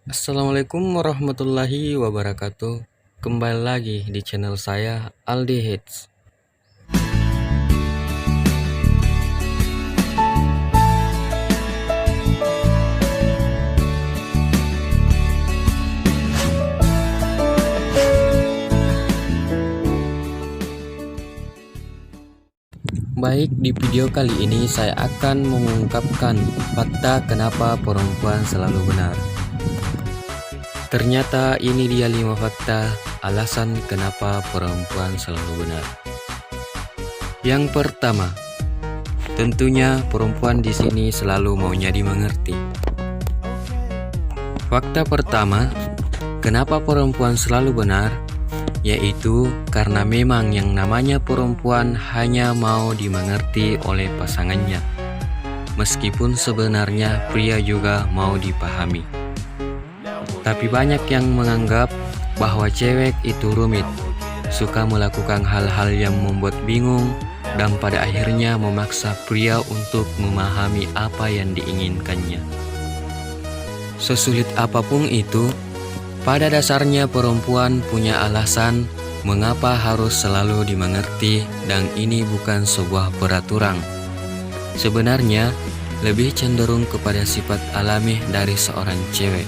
Assalamualaikum warahmatullahi wabarakatuh. Kembali lagi di channel saya Aldi Hits. Baik, di video kali ini saya akan mengungkapkan fakta kenapa perempuan selalu benar. Ternyata ini dia 5 fakta alasan kenapa perempuan selalu benar. Yang pertama, tentunya perempuan di sini selalu maunya dimengerti. Fakta pertama, kenapa perempuan selalu benar? Yaitu karena memang yang namanya perempuan hanya mau dimengerti oleh pasangannya, meskipun sebenarnya pria juga mau dipahami. Tapi banyak yang menganggap bahwa cewek itu rumit, suka melakukan hal-hal yang membuat bingung, dan pada akhirnya memaksa pria untuk memahami apa yang diinginkannya. Sesulit apapun itu, pada dasarnya perempuan punya alasan mengapa harus selalu dimengerti, dan ini bukan sebuah peraturan. Sebenarnya lebih cenderung kepada sifat alami dari seorang cewek.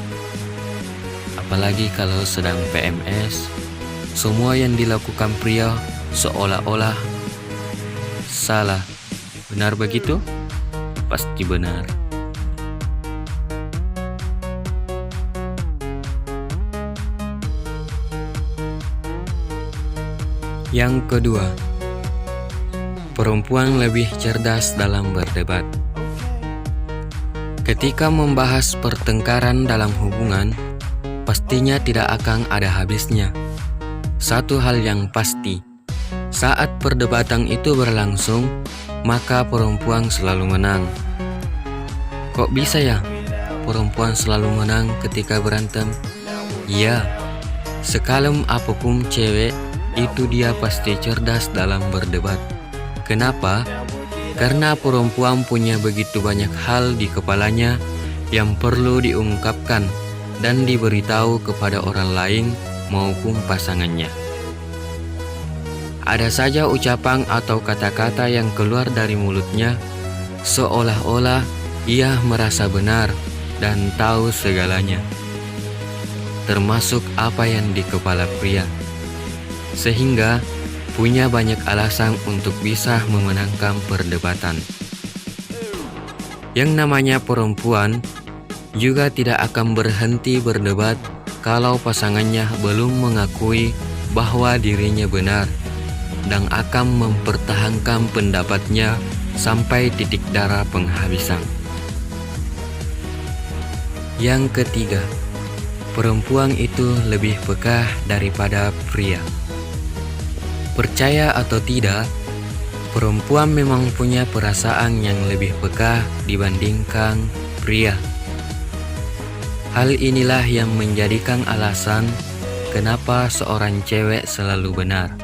Apalagi kalau sedang PMS, semua yang dilakukan pria seolah-olah salah. Benar begitu? Pasti benar. Yang kedua, perempuan lebih cerdas dalam berdebat. Ketika membahas pertengkaran dalam hubungan, pastinya tidak akan ada habisnya. Satu hal yang pasti, saat perdebatan itu berlangsung, maka perempuan selalu menang. Kok bisa ya perempuan selalu menang ketika berantem? Ya, sekalem apapun cewek, itu dia pasti cerdas dalam berdebat. Kenapa? Karena perempuan punya begitu banyak hal di kepalanya yang perlu diungkapkan dan diberitahu kepada orang lain maupun pasangannya. Ada saja ucapan atau kata-kata yang keluar dari mulutnya seolah-olah ia merasa benar dan tahu segalanya, termasuk apa yang di kepala pria, sehingga punya banyak alasan untuk bisa memenangkan perdebatan. Yang namanya perempuan juga tidak akan berhenti berdebat kalau pasangannya belum mengakui bahwa dirinya benar, dan akan mempertahankan pendapatnya sampai titik darah penghabisan. Yang ketiga, perempuan itu lebih peka daripada pria. Percaya atau tidak, perempuan memang punya perasaan yang lebih peka dibandingkan pria. Hal inilah yang menjadikan alasan kenapa seorang cewek selalu benar.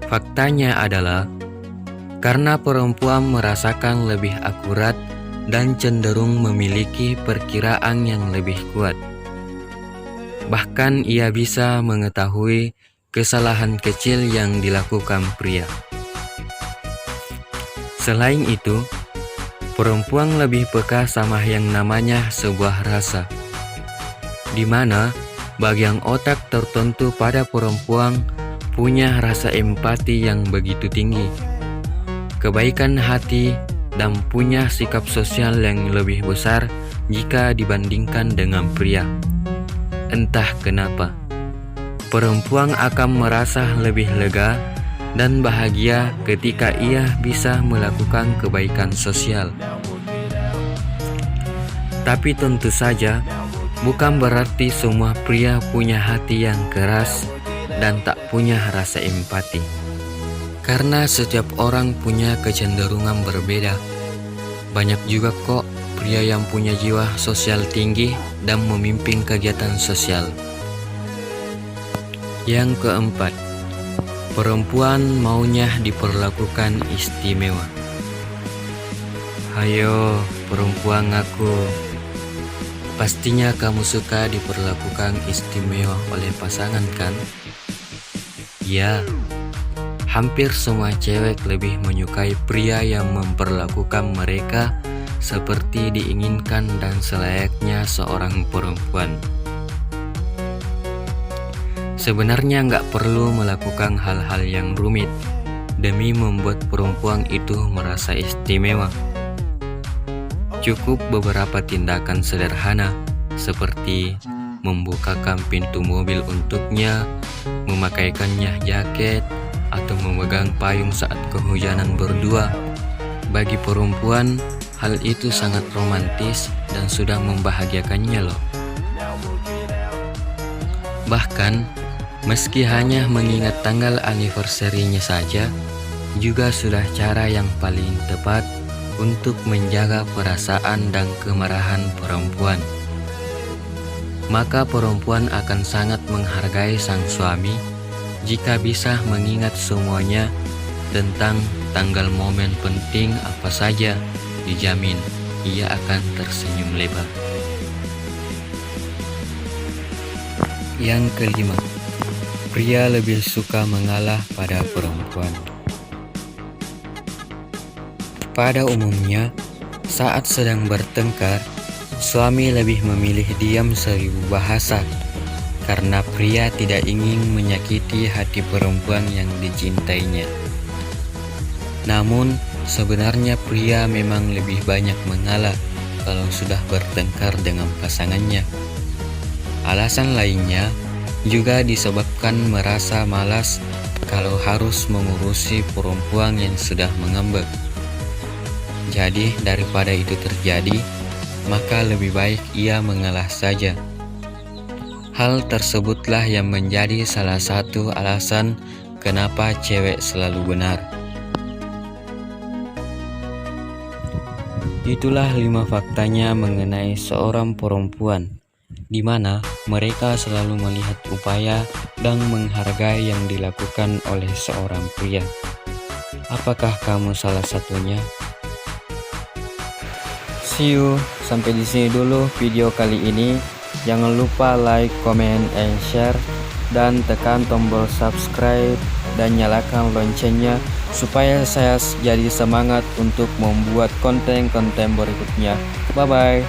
Faktanya adalah karena perempuan merasakan lebih akurat dan cenderung memiliki perkiraan yang lebih kuat. Bahkan ia bisa mengetahui kesalahan kecil yang dilakukan pria. Selain itu, perempuan lebih peka sama yang namanya sebuah rasa, di mana bagian otak tertentu pada perempuan punya rasa empati yang begitu tinggi, kebaikan hati, dan punya sikap sosial yang lebih besar jika dibandingkan dengan pria. Entah kenapa, perempuan akan merasa lebih lega dan bahagia ketika ia bisa melakukan kebaikan sosial. Tapi tentu saja, bukan berarti semua pria punya hati yang keras dan tak punya rasa empati. Karena setiap orang punya kecenderungan berbeda. Banyak juga kok pria yang punya jiwa sosial tinggi dan memimpin kegiatan sosial. Yang keempat, perempuan maunya diperlakukan istimewa. Hayo perempuan ngaku, Pastinya kamu suka diperlakukan istimewa oleh pasangan kan? Ya, hampir semua cewek lebih menyukai pria yang memperlakukan mereka seperti diinginkan dan selayaknya seorang perempuan. Sebenarnya nggak perlu melakukan hal-hal yang rumit demi membuat perempuan itu merasa istimewa. Cukup beberapa tindakan sederhana seperti membukakan pintu mobil untuknya, memakaikannya jaket, atau memegang payung saat kehujanan berdua. Bagi perempuan, hal itu sangat romantis dan sudah membahagiakannya loh. Bahkan, meski hanya mengingat tanggal anniversary-nya saja, juga sudah cara yang paling tepat untuk menjaga perasaan dan kemarahan perempuan. Maka perempuan akan sangat menghargai sang suami jika bisa mengingat semuanya tentang tanggal momen penting apa saja, dijamin ia akan tersenyum lebar. Yang kelima, pria lebih suka mengalah pada perempuan. Pada umumnya, saat sedang bertengkar, suami lebih memilih diam 1000 bahasa karena pria tidak ingin menyakiti hati perempuan yang dicintainya. Namun, sebenarnya pria memang lebih banyak mengalah kalau sudah bertengkar dengan pasangannya. Alasan lainnya juga disebabkan merasa malas kalau harus mengurusi perempuan yang sudah mengambek. Jadi, daripada itu terjadi, maka lebih baik ia mengalah saja. Hal tersebutlah yang menjadi salah satu alasan kenapa cewek selalu benar. Itulah 5 faktanya mengenai seorang perempuan, di mana mereka selalu melihat upaya dan menghargai yang dilakukan oleh seorang pria. Apakah kamu salah satunya? See you, sampai di sini dulu video kali ini. Jangan lupa like, comment, and share, dan tekan tombol subscribe dan nyalakan loncengnya supaya saya jadi semangat untuk membuat konten-konten berikutnya. Bye bye.